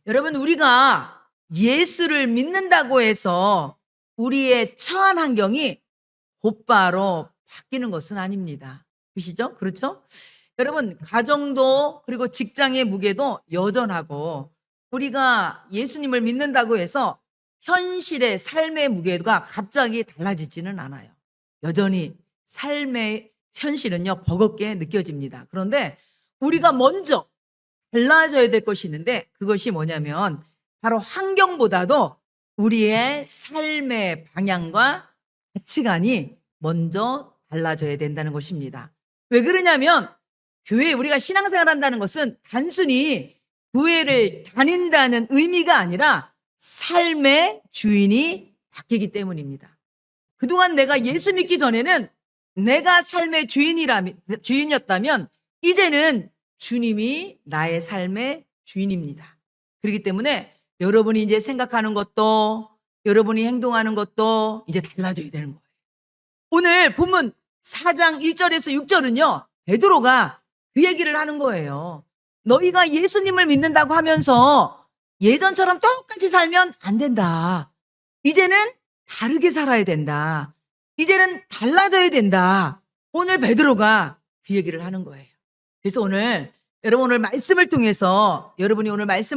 여러분, 우리가 예수를 믿는다고 해서 우리의 처한 환경이 곧바로 바뀌는 것은 아닙니다. 보시죠? 그렇죠? 여러분, 가정도 그리고 직장의 무게도 여전하고 우리가 예수님을 믿는다고 해서 현실의 삶의 무게가 갑자기 달라지지는 않아요. 여전히 삶의 현실은요, 버겁게 느껴집니다. 그런데 우리가 먼저 달라져야 될 것이 있는데 그것이 뭐냐면 바로 환경보다도 우리의 삶의 방향과 가치관이 먼저 달라져야 된다는 것입니다. 왜 그러냐면 교회 우리가 신앙생활 한다는 것은 단순히 교회를 다닌다는 의미가 아니라 삶의 주인이 바뀌기 때문입니다. 그동안 내가 예수 믿기 전에는 내가 삶의 주인이었다면 이제는 주님이 나의 삶의 주인입니다. 그렇기 때문에 여러분이 이제 생각하는 것도 여러분이 행동하는 것도 이제 달라져야 되는 거예요. 오늘 본문 4장 1절에서 6절은요. 베드로가 그 얘기를 하는 거예요. 너희가 예수님을 믿는다고 하면서 예전처럼 똑같이 살면 안 된다. 이제는 다르게 살아야 된다. 이제는 달라져야 된다. 오늘 베드로가 그 얘기를 하는 거예요. 그래서 오늘 여러분이 오늘 말씀을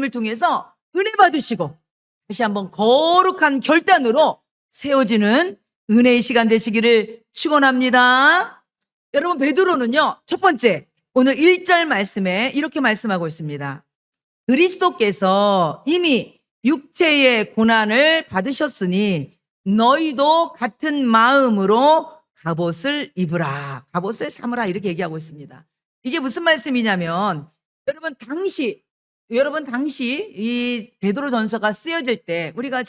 통해서 은혜 받으시고 다시 한번 거룩한 결단으로 세워지는 은혜의 시간 되시기를 축원합니다. 여러분, 베드로는요, 첫 번째 오늘 1절 말씀에 이렇게 말씀하고 있습니다. 그리스도께서 이미 육체의 고난을 받으셨으니 너희도 같은 마음으로 갑옷을 입으라. 갑옷을 삼으라. 이렇게 얘기하고 있습니다. 이게 무슨 말씀이냐면 여러분 당시 이 베드로 전서가 쓰여질 때 우리가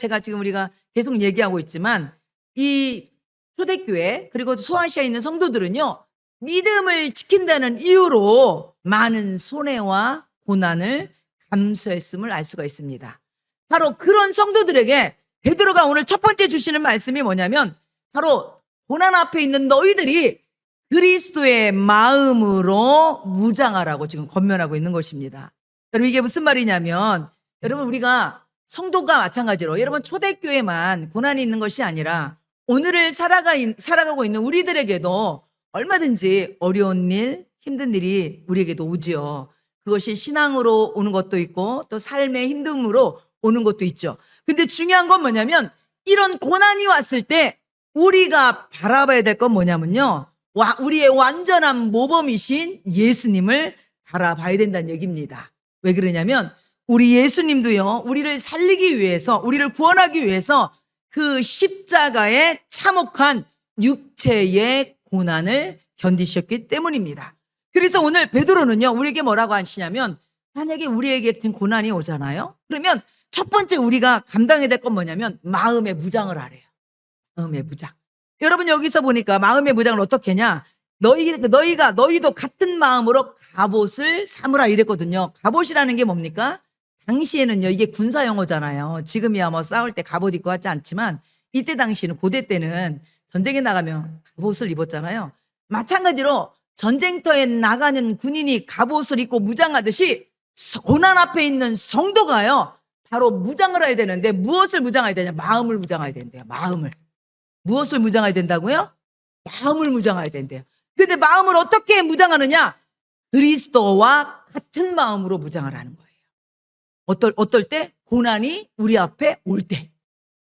계속 얘기하고 있지만 이 초대교회 그리고 소아시아에 있는 성도들은요. 믿음을 지킨다는 이유로 많은 손해와 고난을 감수했음을 알 수가 있습니다. 바로 그런 성도들에게 베드로가 오늘 첫 번째 주시는 말씀이 뭐냐면 바로 고난 앞에 있는 너희들이 그리스도의 마음으로 무장하라고 지금 권면하고 있는 것입니다. 여러분, 이게 무슨 말이냐면 여러분, 우리가 성도가 마찬가지로 여러분 초대교회만 고난이 있는 것이 아니라 오늘을 살아가고 있는 우리들에게도 얼마든지 어려운 일, 힘든 일이 우리에게도 오지요. 그것이 신앙으로 오는 것도 있고 또 삶의 힘듦으로 오는 것도 있죠. 근데 중요한 건 뭐냐면 이런 고난이 왔을 때 우리가 바라봐야 될 건 뭐냐면요. 우리의 완전한 모범이신 예수님을 바라봐야 된다는 얘기입니다. 왜 그러냐면 우리 예수님도요. 우리를 살리기 위해서 우리를 구원하기 위해서 그 십자가의 참혹한 육체의 고난을 견디셨기 때문입니다. 그래서 오늘 베드로는요. 우리에게 뭐라고 하시냐면 만약에 우리에게 같은 고난이 오잖아요. 그러면 첫 번째 우리가 감당해야 될 건 뭐냐면 마음의 무장을 하래요. 마음의 무장. 여러분 여기서 보니까 마음의 무장을 어떻게 하냐. 너희도 같은 마음으로 갑옷을 삼으라 이랬거든요. 갑옷이라는 게 뭡니까? 당시에는요, 이게 군사 용어잖아요. 지금이야 뭐 싸울 때 갑옷 입고 하지 않지만 이때 당시는 고대 때는 전쟁에 나가면 갑옷을 입었잖아요. 마찬가지로 전쟁터에 나가는 군인이 갑옷을 입고 무장하듯이 고난 앞에 있는 성도가요, 바로 무장을 해야 되는데 무엇을 무장해야 되냐? 마음을 무장해야 된대요. 마음을. 무엇을 무장해야 된다고요? 마음을 무장해야 된대요. 근데 마음을 어떻게 무장하느냐? 그리스도와 같은 마음으로 무장을 하는 거예요. 어떨 때? 고난이 우리 앞에 올 때.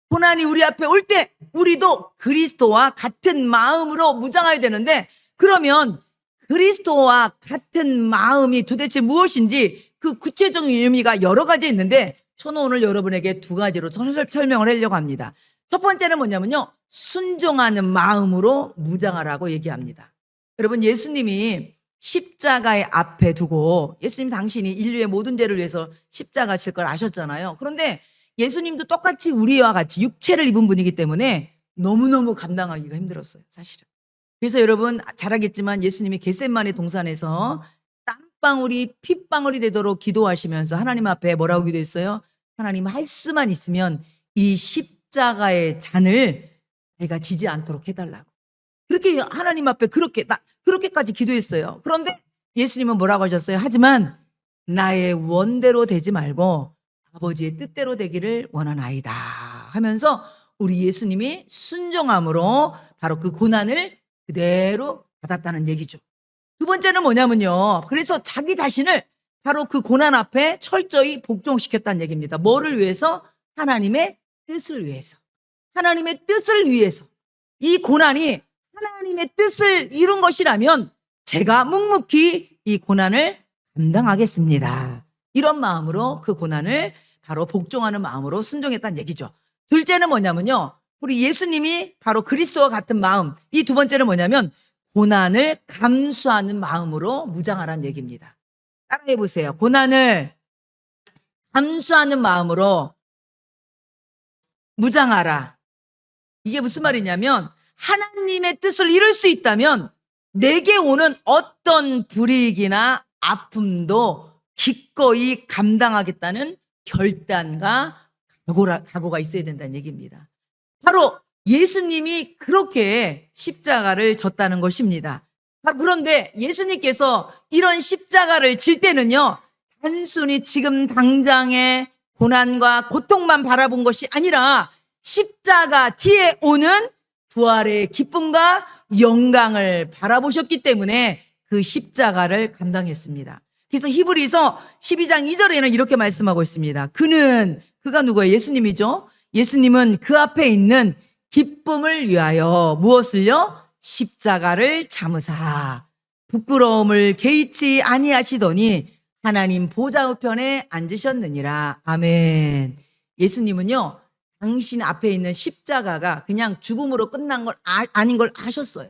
고난이 우리 앞에 올 때 우리도 그리스도와 같은 마음으로 무장해야 되는데 그러면 그리스도와 같은 마음이 도대체 무엇인지 그 구체적인 의미가 여러 가지 있는데 저는 오늘 여러분에게 두 가지로 설명을 하려고 합니다. 첫 번째는 뭐냐면요. 순종하는 마음으로 무장하라고 얘기합니다. 여러분 예수님이 십자가의 앞에 두고 예수님 당신이 인류의 모든 죄를 위해서 십자가 질 걸 아셨잖아요. 그런데 예수님도 똑같이 우리와 같이 육체를 입은 분이기 때문에 너무너무 감당하기가 힘들었어요. 사실은. 그래서 여러분 잘 알겠지만 예수님이 겟세마네 동산에서 땀방울이 핏방울이 되도록 기도하시면서 하나님 앞에 뭐라고 기도했어요? 하나님 할 수만 있으면 이 십자가의 잔을 내가 지지 않도록 해달라고. 그렇게 하나님 앞에 그렇게까지 기도했어요. 그런데 예수님은 뭐라고 하셨어요? 하지만 나의 원대로 되지 말고 아버지의 뜻대로 되기를 원하나이다 하면서 우리 예수님이 순종함으로 바로 그 고난을 그대로 받았다는 얘기죠. 두 번째는 뭐냐면요. 그래서 자기 자신을 바로 그 고난 앞에 철저히 복종시켰다는 얘기입니다. 뭐를 위해서? 하나님의 뜻을 위해서. 하나님의 뜻을 위해서. 이 고난이 하나님의 뜻을 이룬 것이라면 제가 묵묵히 이 고난을 감당하겠습니다. 이런 마음으로 그 고난을 바로 복종하는 마음으로 순종했다는 얘기죠. 둘째는 뭐냐면요. 우리 예수님이 바로 그리스도와 같은 마음. 이 두 번째는 뭐냐면 고난을 감수하는 마음으로 무장하라는 얘기입니다. 따라해 보세요. 고난을 감수하는 마음으로 무장하라. 이게 무슨 말이냐면 하나님의 뜻을 이룰 수 있다면 내게 오는 어떤 불이익이나 아픔도 기꺼이 감당하겠다는 결단과 각오가 있어야 된다는 얘기입니다. 바로 예수님이 그렇게 십자가를 졌다는 것입니다. 그런데 예수님께서 이런 십자가를 질 때는요, 단순히 지금 당장의 고난과 고통만 바라본 것이 아니라 십자가 뒤에 오는 부활의 기쁨과 영광을 바라보셨기 때문에 그 십자가를 감당했습니다. 그래서 히브리서 12장 2절에는 이렇게 말씀하고 있습니다. 그가 누구예요? 예수님이죠. 예수님은 그 앞에 있는 기쁨을 위하여 무엇을요? 십자가를 참으사 부끄러움을 개의치 아니하시더니 하나님 보좌 우편에 앉으셨느니라. 아멘. 예수님은요, 당신 앞에 있는 십자가가 그냥 죽음으로 끝난 걸 아닌 걸 아셨어요.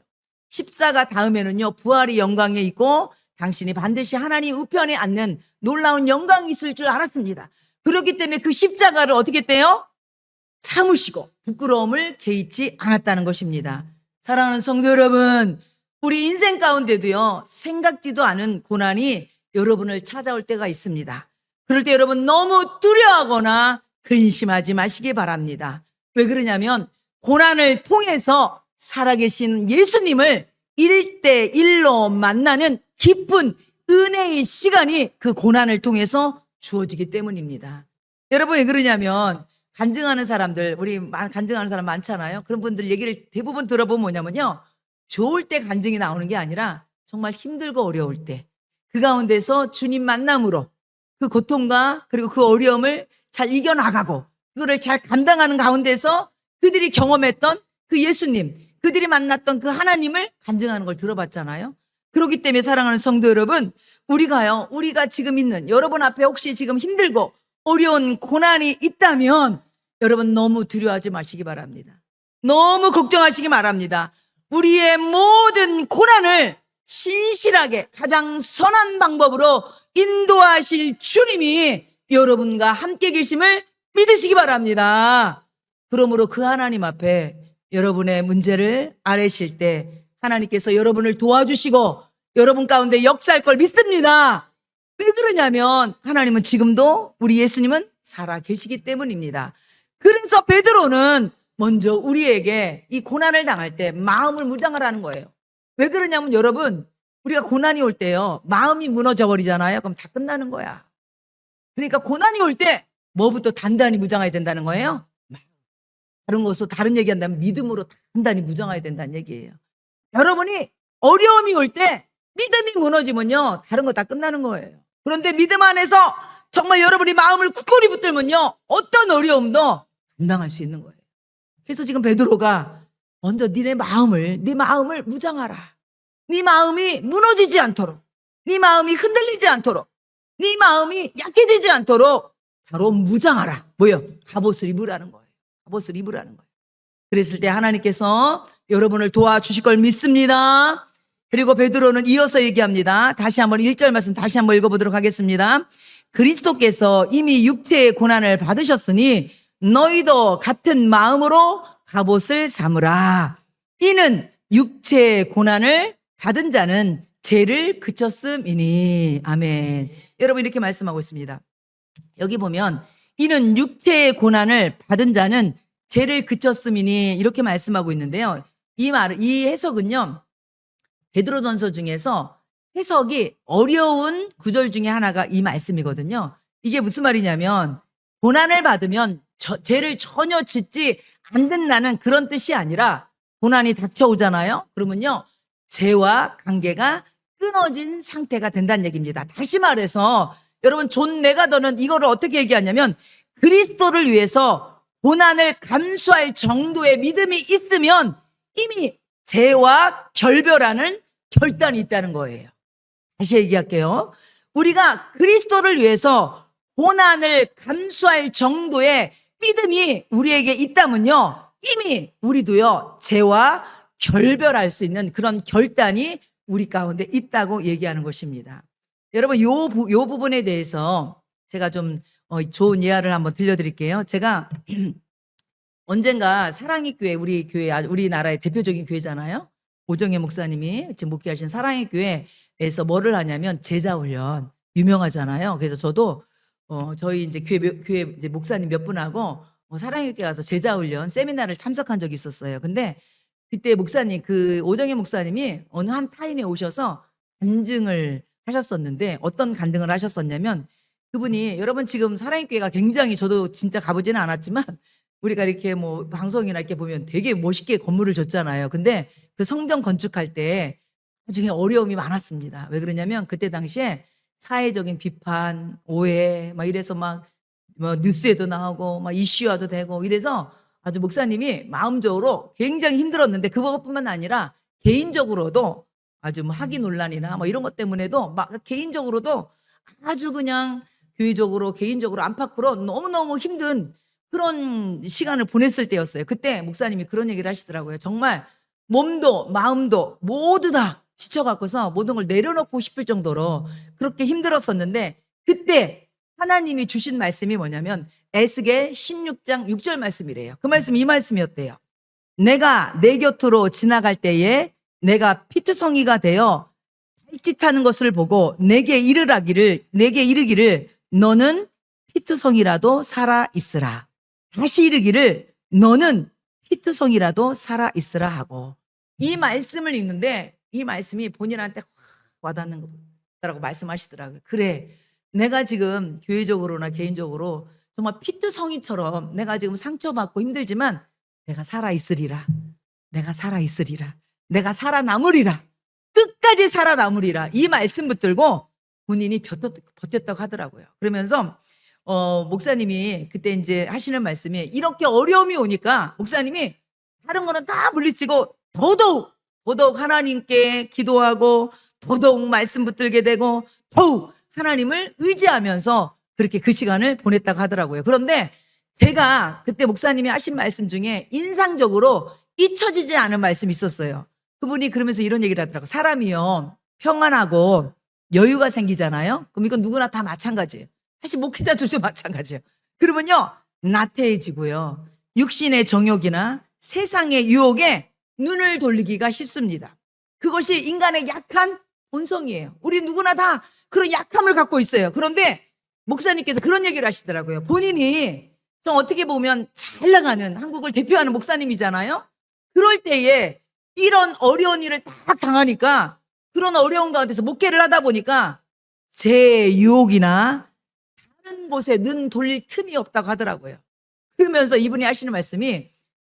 십자가 다음에는요, 부활이 영광에 있고 당신이 반드시 하나님 우편에 앉는 놀라운 영광이 있을 줄 알았습니다. 그렇기 때문에 그 십자가를 어떻게 했대요? 참으시고 부끄러움을 개의치 않았다는 것입니다. 사랑하는 성도 여러분, 우리 인생 가운데도요, 생각지도 않은 고난이 여러분을 찾아올 때가 있습니다. 그럴 때 여러분 너무 두려워하거나 근심하지 마시기 바랍니다. 왜 그러냐면 고난을 통해서 살아계신 예수님을 1대1로 만나는 깊은 은혜의 시간이 그 고난을 통해서 주어지기 때문입니다. 여러분 왜 그러냐면 간증하는 사람들, 우리 간증하는 사람 많잖아요. 그런 분들 얘기를 대부분 들어보면 뭐냐면요, 좋을 때 간증이 나오는 게 아니라 정말 힘들고 어려울 때 그 가운데서 주님 만남으로 그 고통과 그리고 그 어려움을 잘 이겨나가고 그거를 잘 감당하는 가운데서 그들이 경험했던 그 예수님, 그들이 만났던 그 하나님을 간증하는 걸 들어봤잖아요. 그렇기 때문에 사랑하는 성도 여러분, 우리가 지금 있는 여러분 앞에 혹시 지금 힘들고 어려운 고난이 있다면 여러분 너무 두려워하지 마시기 바랍니다. 너무 걱정하시기 바랍니다. 우리의 모든 고난을 신실하게 가장 선한 방법으로 인도하실 주님이 여러분과 함께 계심을 믿으시기 바랍니다. 그러므로 그 하나님 앞에 여러분의 문제를 아뢰실 때 하나님께서 여러분을 도와주시고 여러분 가운데 역사할 걸 믿습니다. 왜 그러냐면 하나님은 지금도 우리 예수님은 살아 계시기 때문입니다. 그래서 베드로는 먼저 우리에게 이 고난을 당할 때 마음을 무장하라는 거예요. 왜 그러냐면 여러분, 우리가 고난이 올 때요, 마음이 무너져 버리잖아요. 그럼 다 끝나는 거야. 그러니까 고난이 올 때 뭐부터 단단히 무장해야 된다는 거예요? 다른 얘기한다면 믿음으로 단단히 무장해야 된다는 얘기예요. 여러분이 어려움이 올 때 믿음이 무너지면요, 다른 거 다 끝나는 거예요. 그런데 믿음 안에서 정말 여러분이 마음을 굳건히 붙들면요, 어떤 어려움도 감당할 수 있는 거예요. 그래서 지금 베드로가 먼저 네 마음을 무장하라. 네 마음이 무너지지 않도록, 네 마음이 흔들리지 않도록, 네 마음이 약해지지 않도록 바로 무장하라. 뭐요? 갑옷을 입으라는 거예요. 갑옷을 입으라는 거예요. 그랬을 때 하나님께서 여러분을 도와주실 걸 믿습니다. 그리고 베드로는 이어서 얘기합니다. 다시 한번 1절 말씀 다시 한번 읽어보도록 하겠습니다. 그리스도께서 이미 육체의 고난을 받으셨으니 너희도 같은 마음으로 갑옷을 삼으라. 이는 육체의 고난을 받은 자는 죄를 그쳤음이니. 아멘. 여러분 이렇게 말씀하고 있습니다. 여기 보면 이는 육체의 고난을 받은 자는 죄를 그쳤음이니 이렇게 말씀하고 있는데요. 이 해석은요, 베드로전서 중에서 해석이 어려운 구절 중에 하나가 이 말씀이거든요. 이게 무슨 말이냐면 고난을 받으면 죄를 전혀 짓지 않는다는 그런 뜻이 아니라 고난이 닥쳐오잖아요. 그러면요, 죄와 관계가 끊어진 상태가 된다는 얘기입니다. 다시 말해서 여러분, 존 메가더는 이거를 어떻게 얘기하냐면 그리스도를 위해서 고난을 감수할 정도의 믿음이 있으면 이미 죄와 결별하는 결단이 있다는 거예요. 다시 얘기할게요. 우리가 그리스도를 위해서 고난을 감수할 정도의 믿음이 우리에게 있다면요, 이미 우리도요, 죄와 결별할 수 있는 그런 결단이 우리 가운데 있다고 얘기하는 것입니다. 여러분, 요 부분에 대해서 제가 좀 좋은 예화를 한번 들려드릴게요. 제가 언젠가 사랑의 교회, 우리 교회, 우리나라의 대표적인 교회잖아요. 오정혜 목사님이 지금 목회하신 사랑의 교회에서 뭐를 하냐면 제자훈련, 유명하잖아요. 그래서 저도 저희 이제 교회 이제 목사님 몇 분하고 사랑의 교회 가서 제자훈련 세미나를 참석한 적이 있었어요. 근데 그때 목사님, 그 오정혜 목사님이 어느 한 타임에 오셔서 간증을 하셨었는데, 어떤 간증을 하셨었냐면, 그분이, 여러분 지금 사랑의 교회가 굉장히, 저도 진짜 가보지는 않았지만 우리가 이렇게 뭐 방송이나 이렇게 보면 되게 멋있게 건물을 졌잖아요. 근데 그 성전 건축할 때 나중에 어려움이 많았습니다. 왜 그러냐면 그때 당시에 사회적인 비판, 오해 막 이래서 막 뭐 뉴스에도 나오고 막 이슈화도 되고 이래서 아주 목사님이 마음적으로 굉장히 힘들었는데, 그것뿐만 아니라 개인적으로도 아주 뭐 학위 논란이나 뭐 이런 것 때문에도 막 개인적으로도 아주 그냥 교회적으로 개인적으로 안팎으로 너무너무 힘든 그런 시간을 보냈을 때였어요. 그때 목사님이 그런 얘기를 하시더라고요. 정말 몸도 마음도 모두 다 지쳐갖고서 모든 걸 내려놓고 싶을 정도로 그렇게 힘들었었는데, 그때 하나님이 주신 말씀이 뭐냐면 에스겔 16장 6절 말씀이래요. 그 말씀이 이 말씀이었대요. 내가 내 곁으로 지나갈 때에 내가 피투성이가 되어 발짓하는 것을 보고 내게 이르기를 너는 피투성이라도 살아 있으라. 다시 이르기를 너는 피투성이라도 살아 있으라 하고, 이 말씀을 읽는데 이 말씀이 본인한테 확 와닿는 거라고 말씀하시더라고요. 그래, 내가 지금 교회적으로나 개인적으로 정말 피투성이처럼 내가 지금 상처받고 힘들지만 내가 살아 있으리라. 내가 살아 있으리라. 내가 살아남으리라. 끝까지 살아남으리라. 이 말씀 붙들고 본인이 버텼다고 하더라고요. 그러면서 목사님이 그때 이제 하시는 말씀이, 이렇게 어려움이 오니까 목사님이 다른 거는 다 물리치고 더더욱 하나님께 기도하고 더더욱 말씀 붙들게 되고 더욱 하나님을 의지하면서 그렇게 그 시간을 보냈다고 하더라고요. 그런데 제가 그때 목사님이 하신 말씀 중에 인상적으로 잊혀지지 않은 말씀이 있었어요. 그분이 그러면서 이런 얘기를 하더라고요. 사람이요, 평안하고 여유가 생기잖아요. 그럼 이건 누구나 다 마찬가지예요. 사실 목회자들도 마찬가지예요. 그러면요, 나태해지고요, 육신의 정욕이나 세상의 유혹에 눈을 돌리기가 쉽습니다. 그것이 인간의 약한 본성이에요. 우리 누구나 다 그런 약함을 갖고 있어요. 그런데 목사님께서 그런 얘기를 하시더라고요. 본인이 좀 어떻게 보면 잘 나가는 한국을 대표하는 목사님이잖아요. 그럴 때에 이런 어려운 일을 딱 당하니까, 그런 어려운 가운데서 목회를 하다 보니까 제 유혹이나 다른 곳에 눈 돌릴 틈이 없다고 하더라고요. 그러면서 이분이 하시는 말씀이,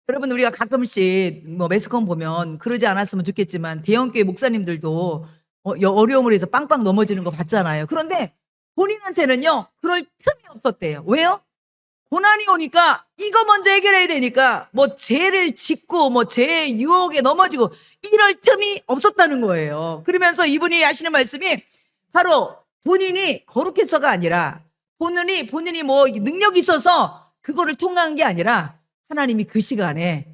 여러분 우리가 가끔씩 뭐 매스컴 보면 그러지 않았으면 좋겠지만 대형교회 목사님들도 어려움을 해서 빵빵 넘어지는 거 봤잖아요. 그런데 본인한테는요, 그럴 틈이 없었대요. 왜요? 고난이 오니까 이거 먼저 해결해야 되니까 뭐 죄를 짓고 뭐 죄의 유혹에 넘어지고 이럴 틈이 없었다는 거예요. 그러면서 이분이 하시는 말씀이 바로 본인이 거룩해서가 아니라 본인이 뭐 능력이 있어서 그거를 통과한 게 아니라 하나님이 그 시간에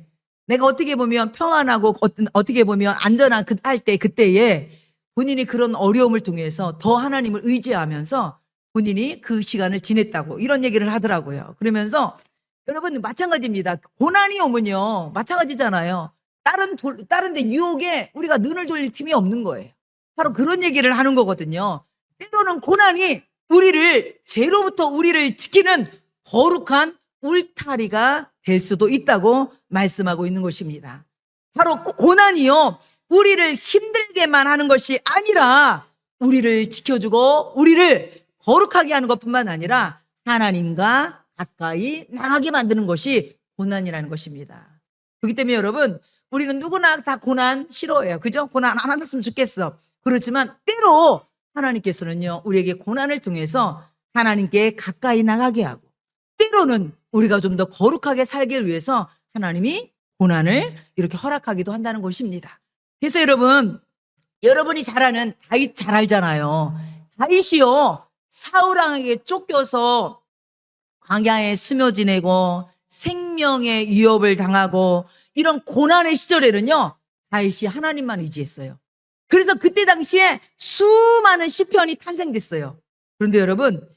내가 어떻게 보면 평안하고 어떻게 보면 안전한 그때에 본인이 그런 어려움을 통해서 더 하나님을 의지하면서 본인이 그 시간을 지냈다고 이런 얘기를 하더라고요. 그러면서 여러분 마찬가지입니다. 고난이 오면요, 마찬가지잖아요. 다른 데 유혹에 우리가 눈을 돌릴 틈이 없는 거예요. 바로 그런 얘기를 하는 거거든요. 때로는 고난이 죄로부터 우리를 지키는 거룩한 울타리가 될 수도 있다고 말씀하고 있는 것입니다. 바로 고난이요, 우리를 힘들게만 하는 것이 아니라 우리를 지켜주고 우리를 거룩하게 하는 것뿐만 아니라 하나님과 가까이 나가게 만드는 것이 고난이라는 것입니다. 그렇기 때문에 여러분, 우리는 누구나 다 고난 싫어해요. 그죠? 고난 안 받았으면 좋겠어. 그렇지만 때로 하나님께서는요, 우리에게 고난을 통해서 하나님께 가까이 나가게 하고, 때로는 우리가 좀 더 거룩하게 살기 위해서 하나님이 고난을 이렇게 허락하기도 한다는 것입니다. 그래서 여러분, 여러분이 잘 아는 다윗 잘 알잖아요. 다윗이요, 사울왕에게 쫓겨서 광야에 수며 지내고 생명의 위협을 당하고 이런 고난의 시절에는요, 다윗이 하나님만 의지했어요. 그래서 그때 당시에 수많은 시편이 탄생됐어요. 그런데 여러분,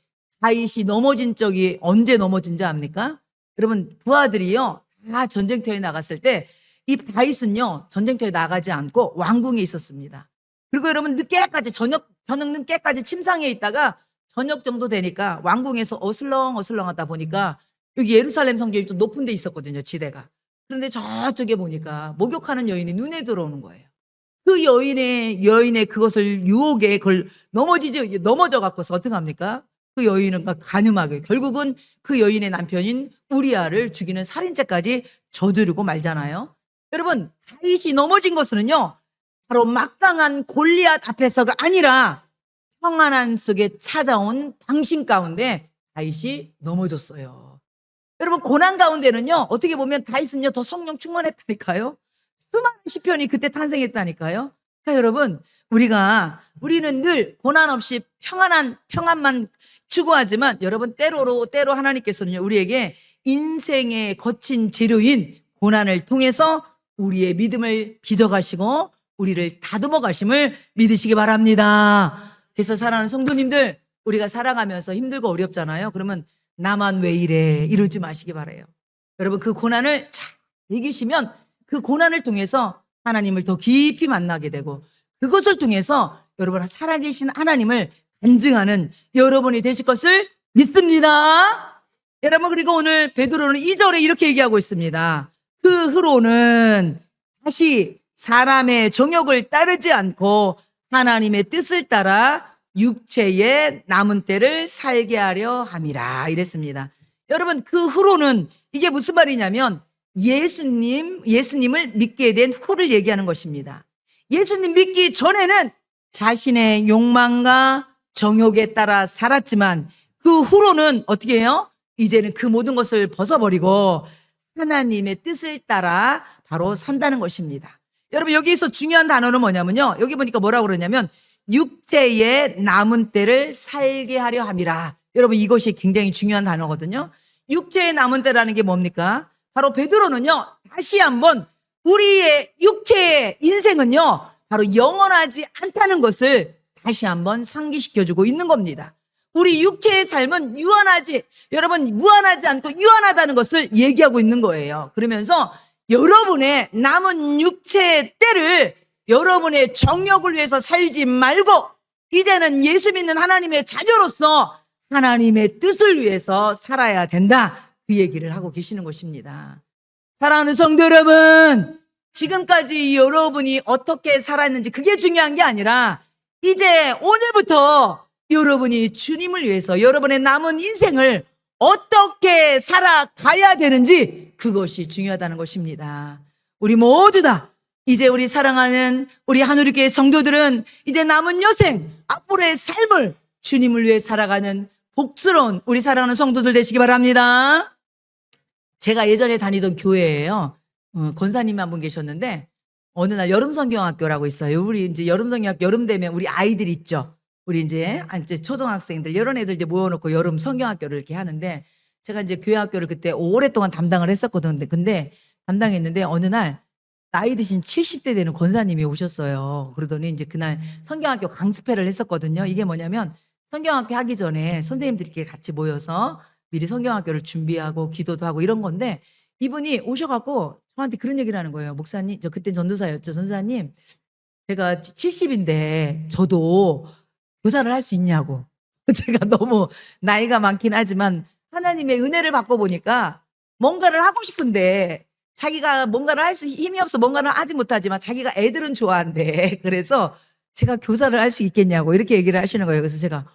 다윗이 넘어진 적이 언제 넘어진 줄 압니까? 여러분, 부하들이요, 다 전쟁터에 나갔을 때 이 다윗은요, 전쟁터에 나가지 않고 왕궁에 있었습니다. 그리고 여러분, 늦게까지 저녁 늦게까지 침상에 있다가 저녁 정도 되니까 왕궁에서 어슬렁어슬렁 하다 보니까 여기 예루살렘 성전이 좀 높은 데 있었거든요, 지대가. 그런데 저쪽에 보니까 목욕하는 여인이 눈에 들어오는 거예요. 그 여인의 그것을 유혹에 그걸 넘어져 갖고서 어떻게 합니까? 그 여인은 간음하게 결국은 그 여인의 남편인 우리아를 죽이는 살인죄까지 저지르고 말잖아요. 여러분, 다윗이 넘어진 것은요, 바로 막강한 골리앗 앞에서가 아니라 평안함 속에 찾아온 방신 가운데 다윗이 넘어졌어요. 여러분, 고난 가운데는요, 어떻게 보면 다윗은요, 더 성령 충만했다니까요. 수많은 시편이 그때 탄생했다니까요. 그러니까 여러분, 우리는 늘 고난 없이 평안만 추구하지만 여러분, 때로 하나님께서는요, 우리에게 인생의 거친 재료인 고난을 통해서 우리의 믿음을 빚어가시고 우리를 다듬어 가심을 믿으시기 바랍니다. 그래서 사랑하는 성도님들, 우리가 살아가면서 힘들고 어렵잖아요. 그러면 나만 왜 이래 이러지 마시기 바라요. 여러분, 그 고난을 잘 이기시면 그 고난을 통해서 하나님을 더 깊이 만나게 되고 그것을 통해서 여러분, 살아계신 하나님을 간증하는 여러분이 되실 것을 믿습니다. 여러분, 그리고 오늘 베드로는 2절에 이렇게 얘기하고 있습니다. 그 후로는 다시 사람의 정욕을 따르지 않고 하나님의 뜻을 따라 육체의 남은 때를 살게 하려 함이라 이랬습니다. 여러분, 그 후로는 이게 무슨 말이냐면 예수님을 믿게 된 후를 얘기하는 것입니다. 예수님 믿기 전에는 자신의 욕망과 정욕에 따라 살았지만 그 후로는 어떻게 해요? 이제는 그 모든 것을 벗어버리고 하나님의 뜻을 따라 바로 산다는 것입니다. 여러분, 여기서 중요한 단어는 뭐냐면요, 여기 보니까 뭐라고 그러냐면 육체의 남은 때를 살게 하려 함이라. 여러분, 이것이 굉장히 중요한 단어거든요. 육체의 남은 때라는 게 뭡니까? 바로 베드로는요, 다시 한번 우리의 육체의 인생은요, 바로 영원하지 않다는 것을 다시 한번 상기시켜주고 있는 겁니다. 우리 육체의 삶은 무한하지 않고 유한하다는 것을 얘기하고 있는 거예요. 그러면서 여러분의 남은 육체의 때를 여러분의 정욕을 위해서 살지 말고 이제는 예수 믿는 하나님의 자녀로서 하나님의 뜻을 위해서 살아야 된다. 그 얘기를 하고 계시는 것입니다. 사랑하는 성도 여러분, 지금까지 여러분이 어떻게 살았는지 그게 중요한 게 아니라 이제 오늘부터 여러분이 주님을 위해서 여러분의 남은 인생을 어떻게 살아가야 되는지 그것이 중요하다는 것입니다. 우리 모두 다 이제 우리 사랑하는 우리 하늘교회 성도들은 이제 남은 여생 앞으로의 삶을 주님을 위해 살아가는 복스러운 우리 사랑하는 성도들 되시기 바랍니다. 제가 예전에 다니던 교회예요. 권사님이 한 분 계셨는데 어느 날 여름성경학교라고 있어요. 우리 이제 여름성경학교 여름 되면 우리 아이들 있죠. 우리 이제 초등학생들 이런 애들 이제 모여놓고 여름 성경학교를 이렇게 하는데 제가 이제 교회 학교를 그때 오랫동안 담당을 했었거든요. 근데 담당했는데 어느 날 나이 드신 70대 되는 권사님이 오셨어요. 그러더니 이제 그날 성경학교 강습회를 했었거든요. 이게 뭐냐면 성경학교 하기 전에 선생님들끼리 같이 모여서 미리 성경학교를 준비하고 기도도 하고 이런 건데 이분이 오셔갖고 저한테 그런 얘기를 하는 거예요. 목사님, 저 그때 전도사였죠. 전도사님, 제가 70인데 저도 교사를 할 수 있냐고. 제가 너무 나이가 많긴 하지만 하나님의 은혜를 받고 보니까 뭔가를 하고 싶은데 자기가 뭔가를 할 수 힘이 없어 뭔가를 하지 못하지만 자기가 애들은 좋아한대. 그래서 제가 교사를 할 수 있겠냐고 이렇게 얘기를 하시는 거예요. 그래서 제가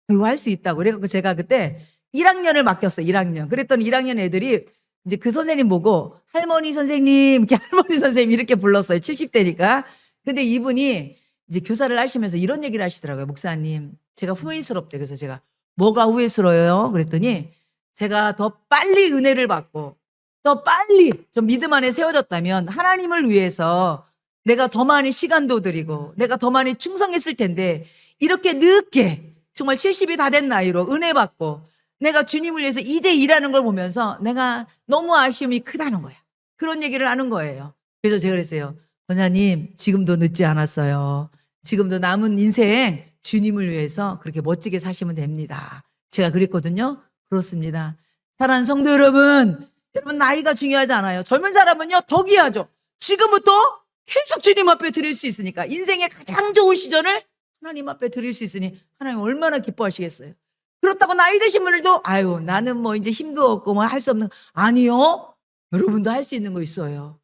이거 할 수 있다고. 그래갖고 제가 그때 1학년을 맡겼어요. 1학년. 그랬더니 1학년 애들이 이제 그 선생님 보고 할머니 선생님, 이렇게 할머니 선생님 이렇게 불렀어요. 70대니까. 근데 이분이 이제 교사를 하시면서 이런 얘기를 하시더라고요. 목사님, 제가 후회스럽대. 그래서 제가 뭐가 후회스러워요? 그랬더니 제가 더 빨리 은혜를 받고 더 빨리 좀 믿음 안에 세워졌다면 하나님을 위해서 내가 더 많이 시간도 드리고 내가 더 많이 충성했을 텐데 이렇게 늦게 정말 70이 다 된 나이로 은혜 받고 내가 주님을 위해서 이제 일하는 걸 보면서 내가 너무 아쉬움이 크다는 거야. 그런 얘기를 하는 거예요. 그래서 제가 그랬어요. 권사님, 지금도 늦지 않았어요. 지금도 남은 인생 주님을 위해서 그렇게 멋지게 사시면 됩니다. 제가 그랬거든요. 그렇습니다. 사랑하는 성도 여러분, 여러분 나이가 중요하지 않아요. 젊은 사람은요 더 귀하죠. 지금부터 계속 주님 앞에 드릴 수 있으니까 인생의 가장 좋은 시절을 하나님 앞에 드릴 수 있으니 하나님 얼마나 기뻐하시겠어요. 그렇다고 나이 드신 분들도 아유 나는 뭐 이제 힘도 없고 뭐 할 수 없는, 아니요. 여러분도 할 수 있는 거 있어요.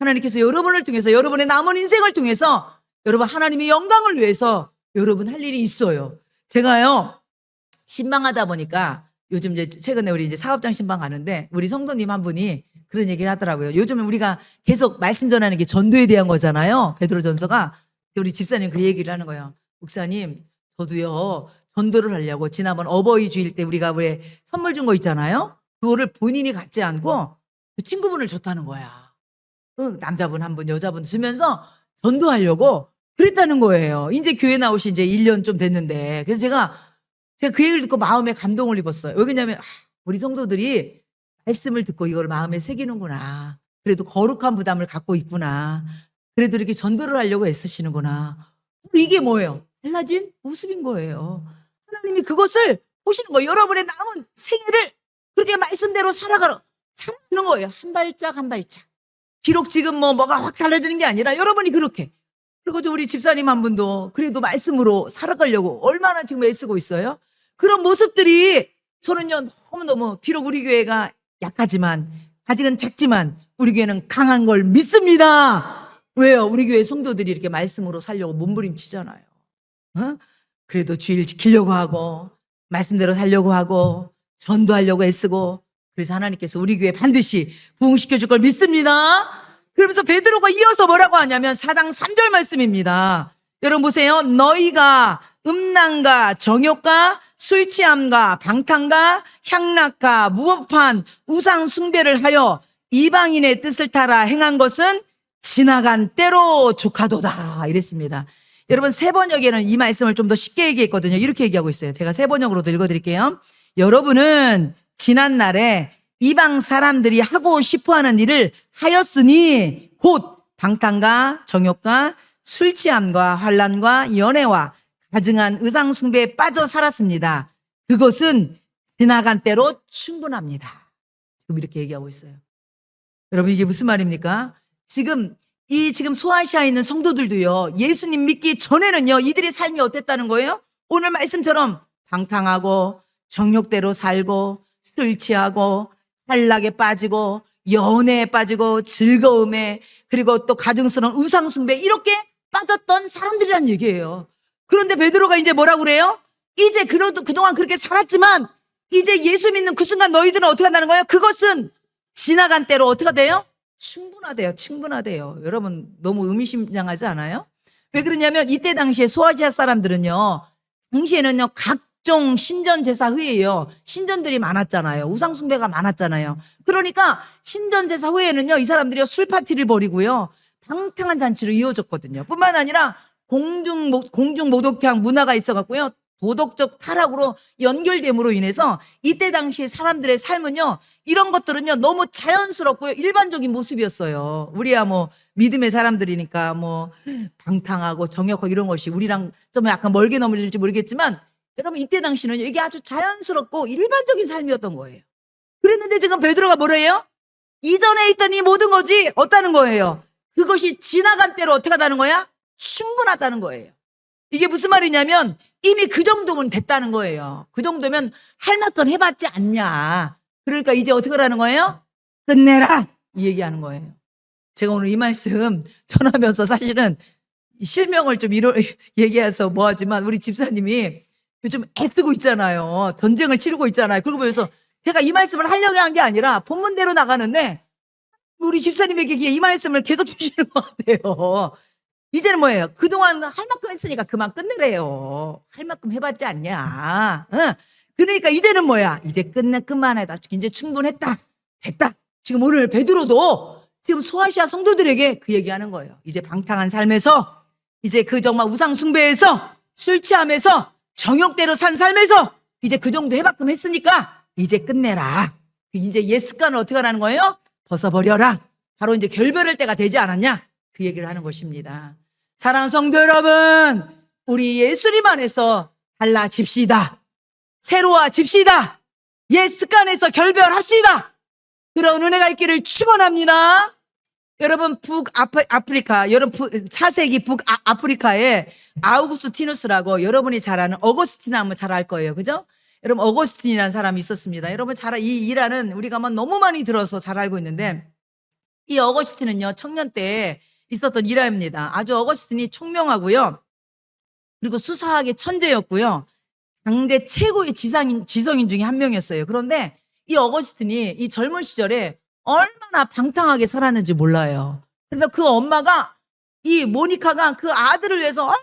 하나님께서 여러분을 통해서 여러분의 남은 인생을 통해서 여러분 하나님의 영광을 위해서 여러분 할 일이 있어요. 제가요 신방하다 보니까 요즘 이제 최근에 우리 이제 사업장 신방 가는데 우리 성도님 한 분이 그런 얘기를 하더라고요. 요즘은 우리가 계속 말씀 전하는 게 전도에 대한 거잖아요. 베드로전서가. 우리 집사님 그 얘기를 하는 거예요. 목사님, 저도요 전도를 하려고 지난번 어버이 주일 때 우리가 왜 선물 준 거 있잖아요. 그거를 본인이 갖지 않고 그 친구분을 줬다는 거야. 그 남자분 한 분, 여자분 주면서 전도하려고 그랬다는 거예요. 이제 교회 나오신 이제 1년 좀 됐는데. 그래서 제가 그 얘기를 듣고 마음에 감동을 입었어요. 왜냐면 우리 성도들이 말씀을 듣고 이걸 마음에 새기는구나. 그래도 거룩한 부담을 갖고 있구나. 그래도 이렇게 전도를 하려고 애쓰시는구나. 이게 뭐예요? 달라진 모습인 거예요. 하나님이 그것을 보시는 거예요. 여러분의 남은 생애를 그렇게 말씀대로 살아가는 거예요. 한 발짝 한 발짝. 비록 지금 뭐가 확 달라지는 게 아니라 여러분이 그렇게. 그리고 우리 집사님 한 분도 그래도 말씀으로 살아가려고 얼마나 지금 애쓰고 있어요. 그런 모습들이 저는요 너무너무, 비록 우리 교회가 약하지만 아직은 작지만 우리 교회는 강한 걸 믿습니다. 왜요? 우리 교회 성도들이 이렇게 말씀으로 살려고 몸부림치잖아요. 어? 그래도 주일 지키려고 하고 말씀대로 살려고 하고 전도하려고 애쓰고, 그래서 하나님께서 우리 교회 반드시 부흥시켜줄 걸 믿습니다. 그러면서 베드로가 이어서 뭐라고 하냐면 4장 3절 말씀입니다. 여러분 보세요. 너희가 음란과 정욕과 술 취함과 방탕과 향락과 무법한 우상 숭배를 하여 이방인의 뜻을 따라 행한 것은 지나간 때로 족하도다 이랬습니다. 여러분 새 번역에는 이 말씀을 좀 더 쉽게 얘기했거든요. 이렇게 얘기하고 있어요. 제가 새 번역으로도 읽어드릴게요. 여러분은 지난 날에 이방 사람들이 하고 싶어하는 일을 하였으니 곧 방탕과 정욕과 술 취함과 환난과 연애와 가증한 의상 숭배에 빠져 살았습니다. 그것은 지나간 때로 충분합니다. 지금 이렇게 얘기하고 있어요. 여러분 이게 무슨 말입니까? 지금 소아시아에 있는 성도들도요, 예수님 믿기 전에는요, 이들의 삶이 어땠다는 거예요? 오늘 말씀처럼 방탕하고 정욕대로 살고 술 취하고 환락에 빠지고 연애에 빠지고 즐거움에, 그리고 또 가증스러운 우상 숭배, 이렇게 빠졌던 사람들이란 얘기예요. 그런데 베드로가 이제 뭐라고 그래요? 이제 그동안 그렇게 살았지만 이제 예수 믿는 그 순간 너희들은 어떻게 한다는 거예요? 그것은 지나간 때로 어떻게 돼요? 충분하대요. 여러분 너무 의미심장하지 않아요? 왜 그러냐면 이때 당시에 소아시아 사람들은요, 당시에는요 각종 신전 제사 후에요, 신전들이 많았잖아요. 우상 숭배가 많았잖아요. 그러니까 신전 제사 후에는요 이 사람들이 술 파티를 벌이고요 방탕한 잔치로 이어졌거든요. 뿐만 아니라 공중 모독형 문화가 있어갖고요 도덕적 타락으로 연결됨으로 인해서 이때 당시 사람들의 삶은요, 이런 것들은요 너무 자연스럽고요 일반적인 모습이었어요. 우리야 뭐 믿음의 사람들이니까 뭐 방탕하고 정욕하고 이런 것이 우리랑 좀 약간 멀게 넘어질지 모르겠지만, 여러분 이때 당시는 이게 아주 자연스럽고 일반적인 삶이었던 거예요. 그랬는데 지금 베드로가 뭐래요? 이전에 있던 이 모든 것이 어떠는 거예요? 그것이 지나간 때로 어떻게 하다는 거야? 충분하다는 거예요. 이게 무슨 말이냐면 이미 그 정도면 됐다는 거예요. 그 정도면 할 만큼 해봤지 않냐. 그러니까 이제 어떻게 하라는 거예요? 끝내라, 이 얘기하는 거예요. 제가 오늘 이 말씀 전하면서 사실은 실명을 좀 얘기해서 뭐하지만 우리 집사님이 요즘 애쓰고 있잖아요. 전쟁을 치르고 있잖아요. 그러고 보면서 제가 이 말씀을 하려고 한 게 아니라 본문대로 나가는데 우리 집사님에게 이 말씀을 계속 주시는 것 같아요. 이제는 뭐예요? 그동안 할 만큼 했으니까 그만 끝내래요. 할 만큼 해봤지 않냐. 응? 그러니까 이제는 뭐야? 이제 끝만하다. 이제 충분했다. 됐다. 지금 오늘 베드로도 지금 소아시아 성도들에게 그 얘기하는 거예요. 이제 방탕한 삶에서, 이제 그 정말 우상 숭배에서, 술 취함에서, 정욕대로 산 삶에서 이제 그 정도 해만큼 했으니까 이제 끝내라. 이제 옛 습관을 어떻게 하라는 거예요? 벗어버려라. 바로 이제 결별할 때가 되지 않았냐? 그 얘기를 하는 것입니다. 사랑하는 성도 여러분, 우리 예수님 안에서 달라집시다. 새로워집시다. 옛 습관에서 결별합시다. 그런 은혜가 있기를 축원합니다. 여러분 북아프리카, 여러분 4세기 북아프리카에 아우구스티누스라고 여러분이 잘 아는 어거스틴 하면 잘 알 거예요. 그죠? 여러분 어거스틴이라는 사람이 있었습니다. 여러분 이 일화는 우리가 너무 많이 들어서 잘 알고 있는데 이 어거스틴은요 청년 때 있었던 일화입니다. 아주 어거스틴이 총명하고요. 그리고 수사학의 천재였고요. 당대 최고의 지성인 중에 한 명이었어요. 그런데 이 어거스틴이 이 젊은 시절에 얼마나 방탕하게 살았는지 몰라요. 그래서 그 엄마가 이 모니카가 그 아들을 위해서 얼마나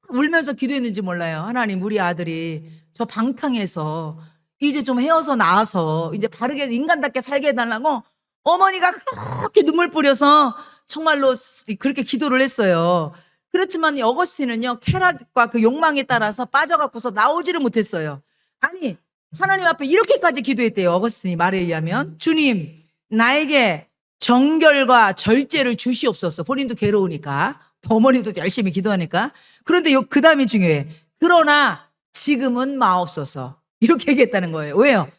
울면서 기도했는지 몰라요. 하나님 우리 아들이 저 방탕해서 이제 좀 헤어서 나와서 이제 바르게 인간답게 살게 해달라고 어머니가 그렇게 눈물 뿌려서 정말로 그렇게 기도를 했어요. 그렇지만 이 어거스틴은요 쾌락과 그 욕망에 따라서 빠져갖고서 나오지를 못했어요. 아니 하나님 앞에 이렇게까지 기도했대요. 어거스틴이 말에 의하면 주님 나에게 정결과 절제를 주시옵소서. 본인도 괴로우니까 어머니도 열심히 기도하니까. 그런데 그 다음이 중요해. 그러나 지금은 마옵소서. 이렇게 얘기했다는 거예요. 왜요?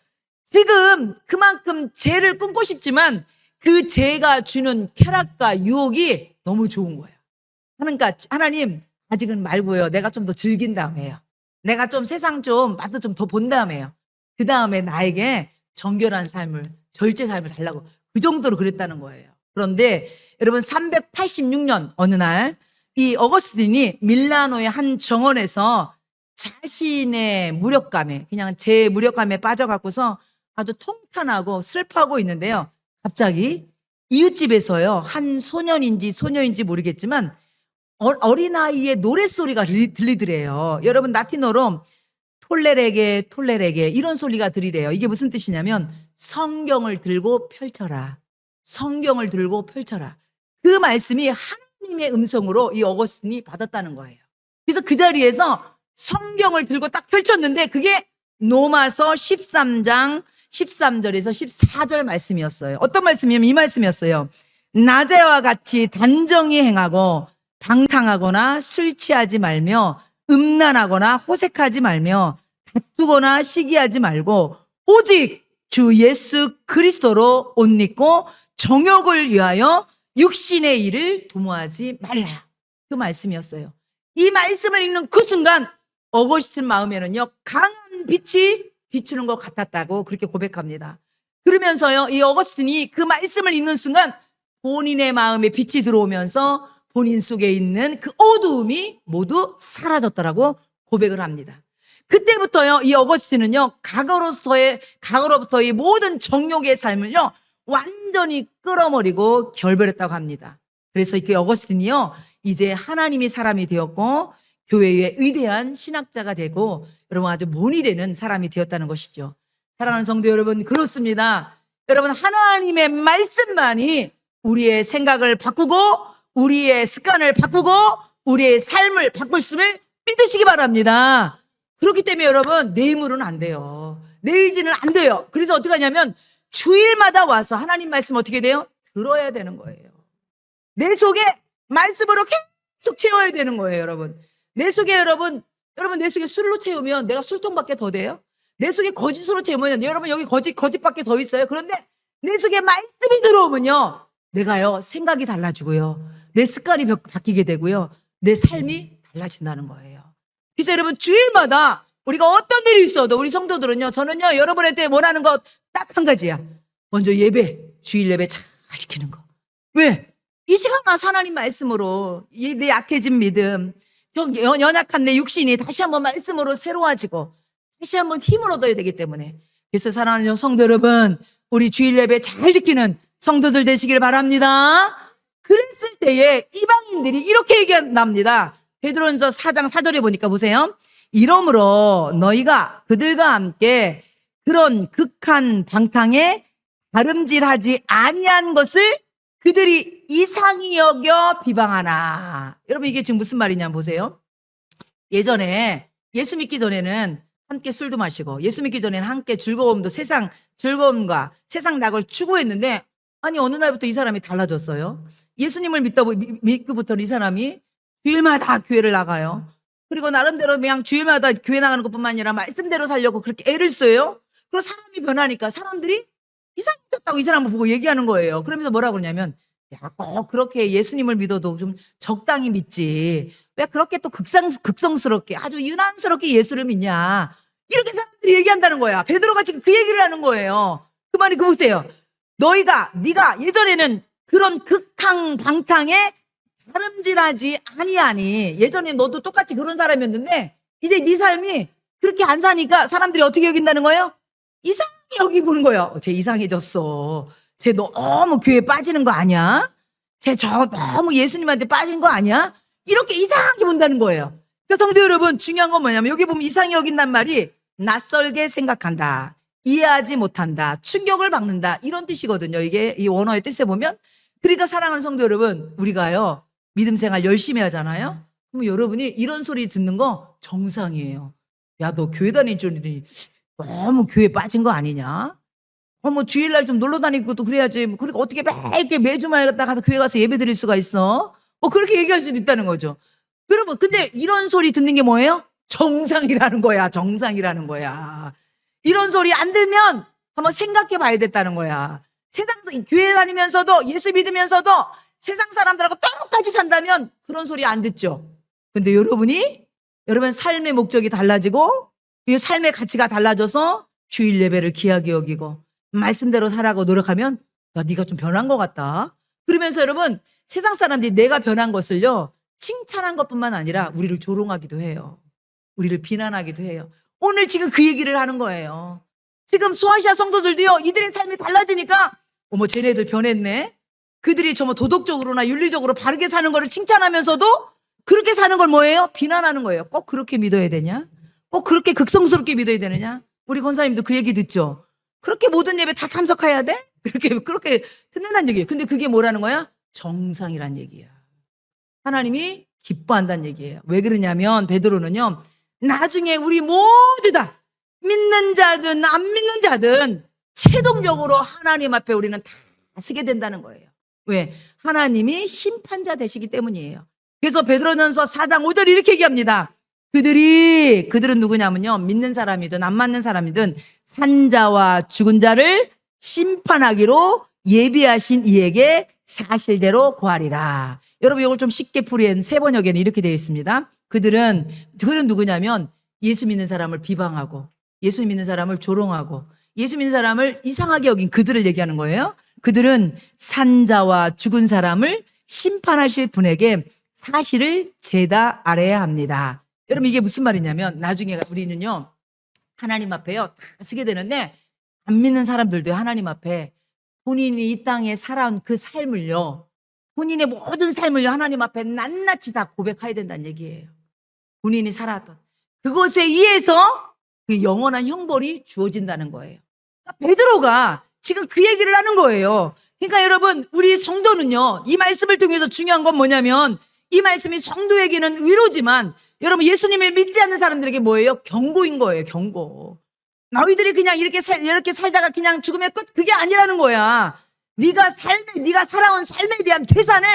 지금 그만큼 죄를 끊고 싶지만 그 죄가 주는 쾌락과 유혹이 너무 좋은 거예요. 그러니까 하나님 아직은 말고요. 내가 좀 더 즐긴 다음에요. 내가 좀 세상 좀 맛도 좀 더 본 다음에요. 그 다음에 나에게 정결한 삶을 절제 삶을 달라고 그 정도로 그랬다는 거예요. 그런데 여러분 386년 어느 날 이 어거스틴이 밀라노의 한 정원에서 자신의 무력감에 그냥 제 무력감에 빠져갖고서 아주 통탄하고 슬퍼하고 있는데요. 갑자기 이웃집에서요 한 소년인지 모르겠지만 어린아이의 노랫소리가 들리더래요. 여러분 라틴어로 톨레레게 이런 소리가 들리래요. 이게 무슨 뜻이냐면 성경을 들고 펼쳐라. 성경을 들고 펼쳐라. 그 말씀이 하나님의 음성으로 이 어거스틴이 받았다는 거예요. 그래서 그 자리에서 성경을 들고 딱 펼쳤는데 그게 로마서 13장 13절에서 14절 말씀이었어요. 어떤 말씀이냐면 이 말씀이었어요. 낮에와 같이 단정히 행하고 방탕하거나 술 취하지 말며 음란하거나 호색하지 말며 다투거나 시기하지 말고 오직 주 예수 그리스도로 옷 입고 정욕을 위하여 육신의 일을 도모하지 말라. 그 말씀이었어요. 이 말씀을 읽는 그 순간 어거스틴 마음에는요 강한 빛이 비추는 것 같았다고 그렇게 고백합니다. 그러면서요 이 어거스틴이 그 말씀을 읽는 순간 본인의 마음에 빛이 들어오면서 본인 속에 있는 그 어두움이 모두 사라졌더라고 고백을 합니다. 그때부터요 이 어거스틴은요 과거로부터 이 모든 정욕의 삶을요 완전히 끌어버리고 결별했다고 합니다. 그래서 그 어거스틴이요 이제 하나님이 사람이 되었고 교회의 위대한 신학자가 되고 여러분 아주 본이 되는 사람이 되었다는 것이죠. 사랑하는 성도 여러분 그렇습니다. 여러분 하나님의 말씀만이 우리의 생각을 바꾸고 우리의 습관을 바꾸고 우리의 삶을 바꿀 수를 믿으시기 바랍니다. 그렇기 때문에 여러분 내 힘으로는 안 돼요. 내 의지는 안 돼요. 그래서 어떻게 하냐면 주일마다 와서 하나님 말씀 어떻게 돼요? 들어야 되는 거예요. 내 속에 말씀으로 계속 채워야 되는 거예요. 여러분 내 속에 여러분 내 속에 술로 채우면 내가 술통밖에 더 돼요? 내 속에 거짓으로 채우면 여러분 여기 거짓밖에 더 있어요? 그런데 내 속에 말씀이 들어오면요 내가요 생각이 달라지고요 내 습관이 바뀌게 되고요 내 삶이 달라진다는 거예요. 그래서 여러분 주일마다 우리가 어떤 일이 있어도 우리 성도들은요 저는요 여러분한테 원하는 것 딱 한 가지야. 먼저 주일 예배 잘 지키는 거. 왜? 이 시간 와서 하나님 말씀으로 내 약해진 믿음 연약한 내 육신이 다시 한번 말씀으로 새로워지고 다시 한번 힘을 얻어야 되기 때문에, 그래서 사랑하는 성도 여러분, 우리 주일 예배 잘 지키는 성도들 되시길 바랍니다. 그랬을 때에 이방인들이 이렇게 얘기합니다. 베드로전서 4장 4절에 보니까 보세요. 이러므로 너희가 그들과 함께 그런 극한 방탕에 다름질하지 아니한 것을 그들이 이상히 여겨 비방하나. 여러분, 이게 지금 무슨 말이냐 보세요. 예전에 예수 믿기 전에는 함께 술도 마시고, 예수 믿기 전에는 함께 즐거움도, 세상 즐거움과 세상 낙을 추구했는데, 아니 어느 날부터 이 사람이 달라졌어요. 예수님을 믿고부터 이 사람이 주일마다 교회를 나가요. 그리고 나름대로 그냥 주일마다 교회 나가는 것뿐만 아니라 말씀대로 살려고 그렇게 애를 써요. 그리고 사람이 변하니까 사람들이 이상해졌다고 이 사람을 보고 얘기하는 거예요. 그러면서 뭐라고 그러냐면, 야, 꼭 그렇게 예수님을 믿어도 좀 적당히 믿지, 왜 그렇게 또 극성스럽게 아주 유난스럽게 예수를 믿냐, 이렇게 사람들이 얘기한다는 거야. 베드로가 지금 그 얘기를 하는 거예요. 그 말이 그거예요. 네가 예전에는 그런 극한 방탕에 다름질하지 아니하니, 예전에 너도 똑같이 그런 사람이었는데 이제 네 삶이 그렇게 안 사니까 사람들이 어떻게 여긴다는 거예요? 이상하게 여기보는 거예요. 쟤 이상해졌어. 쟤 너무 교회에 빠지는 거 아니야? 쟤 너무 예수님한테 빠진 거 아니야? 이렇게 이상하게 본다는 거예요. 그러니까 성도 여러분, 중요한 건 뭐냐면 여기 보면 이상하게 여긴단 말이 낯설게 생각한다, 이해하지 못한다, 충격을 받는다, 이런 뜻이거든요. 이게 이 원어의 뜻에 보면. 그러니까 사랑하는 성도 여러분, 우리가요 믿음 생활 열심히 하잖아요. 그럼 여러분이 이런 소리 듣는 거 정상이에요. 야, 너 교회 다닐 줄이니 너무 교회 빠진 거 아니냐? 뭐 주일날 좀 놀러 다니고도 그래야지. 그러니까 어떻게 이렇게 매주마다 가서 교회 가서 예배 드릴 수가 있어? 뭐 그렇게 얘기할 수도 있다는 거죠. 여러분, 근데 이런 소리 듣는 게 뭐예요? 정상이라는 거야. 정상이라는 거야. 이런 소리 안 들면 한번 생각해 봐야 됐다는 거야. 교회 다니면서도 예수 믿으면서도 세상 사람들하고 똑같이 산다면 그런 소리 안 듣죠. 근데 여러분 삶의 목적이 달라지고 이 삶의 가치가 달라져서 주일 예배를 귀하게 여기고 말씀대로 살아가고 노력하면, 야, 네가 좀 변한 것 같다. 그러면서 여러분, 세상 사람들이 내가 변한 것을요 칭찬한 것뿐만 아니라 우리를 조롱하기도 해요. 우리를 비난하기도 해요. 오늘 지금 그 얘기를 하는 거예요. 지금 소아시아 성도들도요, 이들의 삶이 달라지니까 어머, 쟤네들 변했네. 그들이 정말 도덕적으로나 윤리적으로 바르게 사는 거를 칭찬하면서도 그렇게 사는 걸 뭐예요? 비난하는 거예요. 꼭 그렇게 믿어야 되냐? 꼭 그렇게 극성스럽게 믿어야 되느냐? 우리 권사님도 그 얘기 듣죠? 그렇게 모든 예배 다 참석해야 돼? 그렇게 듣는다는 얘기예요. 근데 그게 뭐라는 거야? 정상이란 얘기야. 하나님이 기뻐한다는 얘기예요. 왜 그러냐면 베드로는요, 나중에 우리 모두 다 믿는 자든 안 믿는 자든 최종적으로 하나님 앞에 우리는 다 서게 된다는 거예요. 왜? 하나님이 심판자 되시기 때문이에요. 그래서 베드로전서 4장 5절 이렇게 얘기합니다. 그들은 누구냐면요, 믿는 사람이든 안 맞는 사람이든 산자와 죽은 자를 심판하기로 예비하신 이에게 사실대로 고하리라. 여러분, 이걸 좀 쉽게 풀이한 세 번역에는 이렇게 되어 있습니다. 그들은 누구냐면 예수 믿는 사람을 비방하고 예수 믿는 사람을 조롱하고 예수 믿는 사람을 이상하게 여긴 그들을 얘기하는 거예요. 그들은 산자와 죽은 사람을 심판하실 분에게 사실을 죄다 알아야 합니다. 여러분, 이게 무슨 말이냐면 나중에 우리는요 하나님 앞에요 다 서게 되는데, 안 믿는 사람들도 하나님 앞에 본인이 이 땅에 살아온 그 삶을요, 본인의 모든 삶을요 하나님 앞에 낱낱이 다 고백해야 된다는 얘기예요. 본인이 살았던 그것에 의해서 그 영원한 형벌이 주어진다는 거예요. 그러니까 베드로가 지금 그 얘기를 하는 거예요. 그러니까 여러분, 우리 성도는요 이 말씀을 통해서 중요한 건 뭐냐면, 이 말씀이 성도에게는 위로지만 여러분, 예수님을 믿지 않는 사람들에게 뭐예요? 경고인 거예요. 경고. 너희들이 그냥 이렇게 살다가 그냥 죽으면 끝, 그게 아니라는 거야. 네가 살아온 삶에 대한 계산을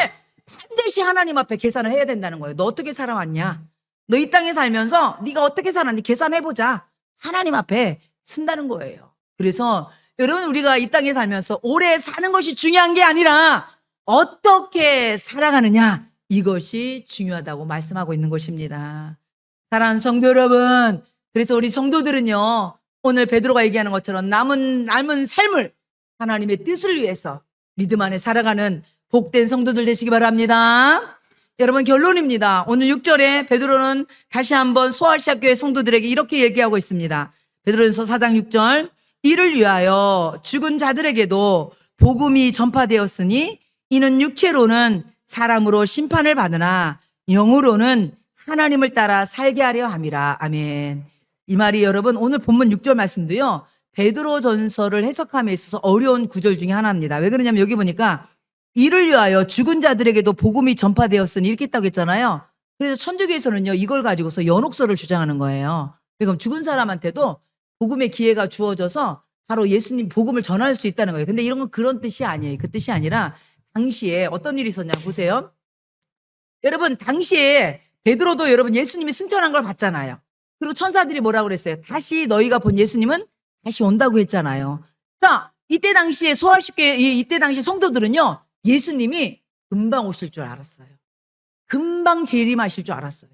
반드시 하나님 앞에 계산을 해야 된다는 거예요. 너 어떻게 살아왔냐? 너 이 땅에 살면서 네가 어떻게 살았니? 계산해보자. 하나님 앞에 쓴다는 거예요. 그래서 여러분, 우리가 이 땅에 살면서 오래 사는 것이 중요한 게 아니라 어떻게 살아가느냐, 이것이 중요하다고 말씀하고 있는 것입니다. 사랑하는 성도 여러분, 그래서 우리 성도들은요 오늘 베드로가 얘기하는 것처럼 남은 삶을 하나님의 뜻을 위해서 믿음 안에 살아가는 복된 성도들 되시기 바랍니다. 여러분 결론입니다. 오늘 6절에 베드로는 다시 한번 소아시아 교회 성도들에게 이렇게 얘기하고 있습니다. 베드로전서 4장 6절, 이를 위하여 죽은 자들에게도 복음이 전파되었으니 이는 육체로는 사람으로 심판을 받으나 영으로는 하나님을 따라 살게 하려 함이라. 아멘. 이 말이 여러분 오늘 본문 6절 말씀도요, 베드로전서를 해석함에 있어서 어려운 구절 중에 하나입니다. 왜 그러냐면 여기 보니까 이를 위하여 죽은 자들에게도 복음이 전파되었으니 이렇게 했다고 했잖아요. 그래서 천주교에서는요, 이걸 가지고서 연옥설을 주장하는 거예요. 그럼 죽은 사람한테도 복음의 기회가 주어져서 바로 예수님 복음을 전할 수 있다는 거예요. 근데 이런 건 그런 뜻이 아니에요. 그 뜻이 아니라 당시에 어떤 일이 있었냐 보세요. 여러분 당시에 베드로도 여러분 예수님이 승천한 걸 봤잖아요. 그리고 천사들이 뭐라고 그랬어요? 다시 너희가 본 예수님은 다시 온다고 했잖아요. 그러니까 이때 당시에 소아시교회 이때 당시 성도들은요, 예수님이 금방 오실 줄 알았어요. 금방 재림하실 줄 알았어요.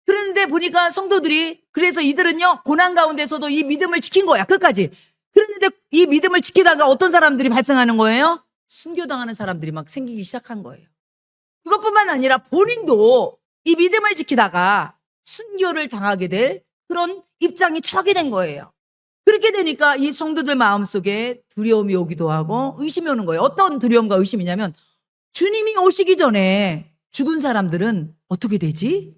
그런데 보니까 성도들이, 그래서 이들은요 고난 가운데서도 이 믿음을 지킨 거야 끝까지. 그런데 이 믿음을 지키다가 어떤 사람들이 발생하는 거예요? 순교당하는 사람들이 막 생기기 시작한 거예요. 그것뿐만 아니라 본인도 이 믿음을 지키다가 순교를 당하게 될 그런 입장이 처하게 된 거예요. 그렇게 되니까 이 성도들 마음속에 두려움이 오기도 하고 의심이 오는 거예요. 어떤 두려움과 의심이냐면, 주님이 오시기 전에 죽은 사람들은 어떻게 되지?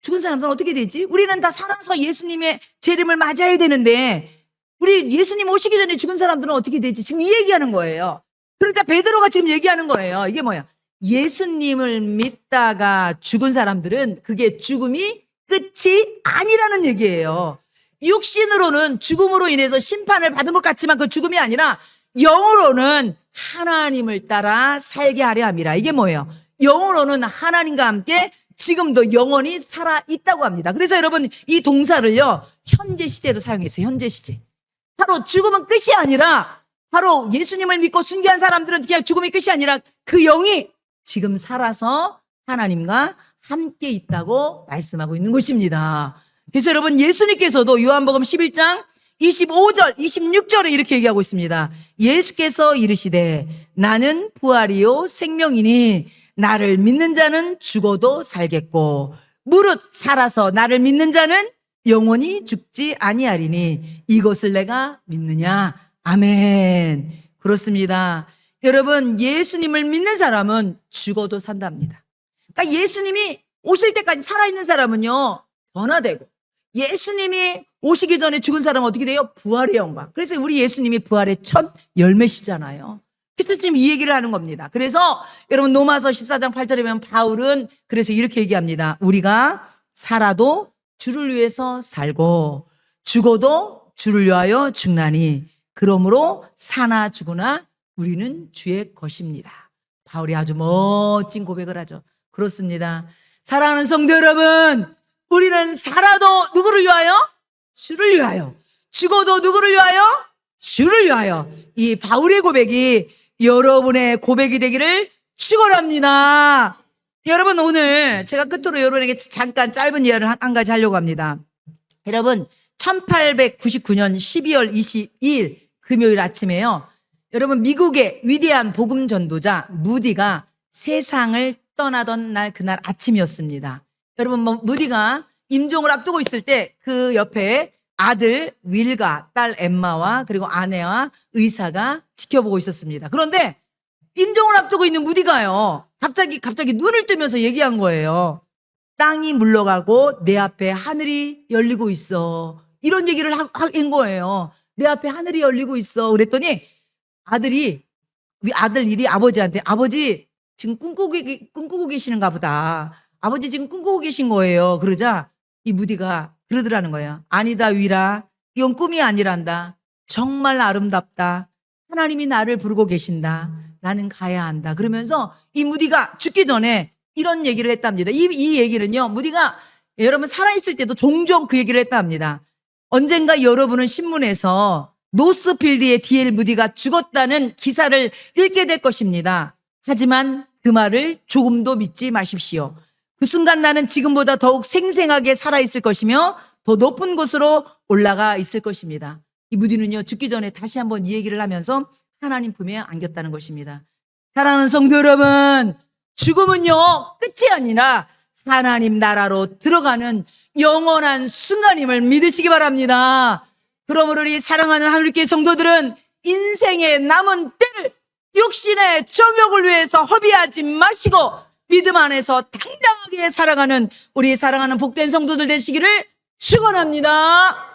죽은 사람들은 어떻게 되지? 우리는 다 살아서 예수님의 재림을 맞아야 되는데 우리 예수님 오시기 전에 죽은 사람들은 어떻게 되지? 지금 이 얘기하는 거예요. 그러자 베드로가 지금 얘기하는 거예요. 이게 뭐야? 예수님을 믿다가 죽은 사람들은 그게 죽음이 끝이 아니라는 얘기예요. 육신으로는 죽음으로 인해서 심판을 받은 것 같지만 그 죽음이 아니라 영으로는 하나님을 따라 살게 하려 함이라. 이게 뭐예요? 영으로는 하나님과 함께 지금도 영원히 살아있다고 합니다. 그래서 여러분 이 동사를요 현재 시제로 사용했어요. 현재 시제. 바로 죽음은 끝이 아니라, 바로 예수님을 믿고 순교한 사람들은 그냥 죽음이 끝이 아니라 그 영이 지금 살아서 하나님과 함께 있다고 말씀하고 있는 것입니다. 그래서 여러분 예수님께서도 요한복음 11장 25절 26절에 이렇게 얘기하고 있습니다. 예수께서 이르시되 나는 부활이요 생명이니 나를 믿는 자는 죽어도 살겠고 무릇 살아서 나를 믿는 자는 영원히 죽지 아니하리니 이것을 내가 믿느냐. 아멘. 그렇습니다. 여러분 예수님을 믿는 사람은 죽어도 산답니다. 그러니까 예수님이 오실 때까지 살아있는 사람은요 변화되고, 예수님이 오시기 전에 죽은 사람은 어떻게 돼요? 부활의 영광. 그래서 우리 예수님이 부활의 첫 열매시잖아요. 그래서 지금 이 얘기를 하는 겁니다. 그래서 여러분 로마서 14장 8절에 보면 바울은 그래서 이렇게 얘기합니다. 우리가 살아도 주를 위해서 살고 죽어도 주를 위하여 죽나니 그러므로 사나 죽으나 우리는 주의 것입니다. 바울이 아주 멋진 고백을 하죠. 그렇습니다. 사랑하는 성도 여러분, 우리는 살아도 누구를 위하여? 주를 위하여. 죽어도 누구를 위하여? 주를 위하여. 이 바울의 고백이 여러분의 고백이 되기를 축원합니다. 여러분 오늘 제가 끝으로 여러분에게 잠깐 짧은 예언을 한 가지 하려고 합니다. 여러분 1899년 12월 22일 금요일 아침에요. 여러분 미국의 위대한 복음 전도자 무디가 세상을 떠나던 날 그날 아침이었습니다. 여러분 무디가 임종을 앞두고 있을 때 그 옆에 아들 윌과 딸 엠마와 그리고 아내와 의사가 지켜보고 있었습니다. 그런데 임종을 앞두고 있는 무디가요 갑자기 눈을 뜨면서 얘기한 거예요. 땅이 물러가고 내 앞에 하늘이 열리고 있어. 이런 얘기를 한 거예요. 내 앞에 하늘이 열리고 있어. 그랬더니 아들 일이 아버지한테, 아버지 지금 꿈꾸고 계시는가 보다. 아버지 지금 꿈꾸고 계신 거예요. 그러자 이 무디가 그러더라는 거예요. 아니다 위라, 이건 꿈이 아니란다. 정말 아름답다. 하나님이 나를 부르고 계신다. 나는 가야 한다. 그러면서 이 무디가 죽기 전에 이런 얘기를 했답니다. 이 얘기는요 무디가 여러분 살아있을 때도 종종 그 얘기를 했답니다. 언젠가 여러분은 신문에서 노스필드의 D.L. 무디가 죽었다는 기사를 읽게 될 것입니다. 하지만 그 말을 조금도 믿지 마십시오. 그 순간 나는 지금보다 더욱 생생하게 살아있을 것이며 더 높은 곳으로 올라가 있을 것입니다. 이 무디는요 죽기 전에 다시 한번 이 얘기를 하면서 하나님 품에 안겼다는 것입니다. 사랑하는 성도 여러분, 죽음은요, 끝이 아니라 하나님 나라로 들어가는 영원한 순간임을 믿으시기 바랍니다. 그러므로 우리 사랑하는 하늘교회 성도들은 인생의 남은 때를 육신의 정욕을 위해서 허비하지 마시고 믿음 안에서 당당하게 살아가는 우리 사랑하는 복된 성도들 되시기를 축원합니다.